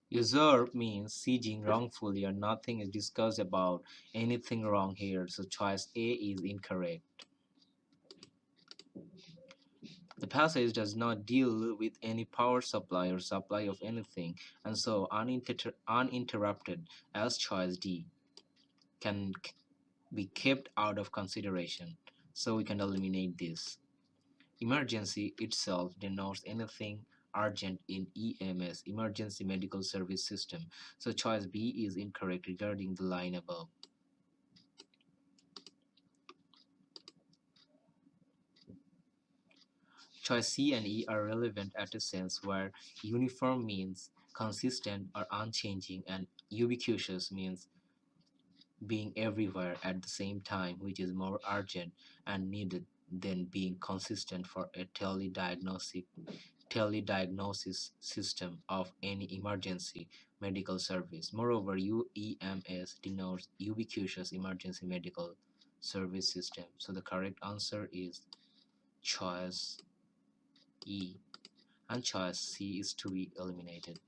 Usurp means seizing wrongfully or nothing is discussed about anything wrong here, so choice A is incorrect. The passage does not deal with any power supply or supply of anything, and so uninterrupted as choice D can be kept out of consideration. So we can eliminate this. Emergency itself denotes anything urgent in EMS, emergency medical service system. So choice B is incorrect regarding the line above. Choice C and E are relevant at a sense where uniform means consistent or unchanging, and ubiquitous means being everywhere at the same time, which is more urgent and needed than being consistent for a telediagnosis system of any emergency medical service. Moreover, UEMS denotes ubiquitous emergency medical service system. So the correct answer is choice E, and choice C is to be eliminated.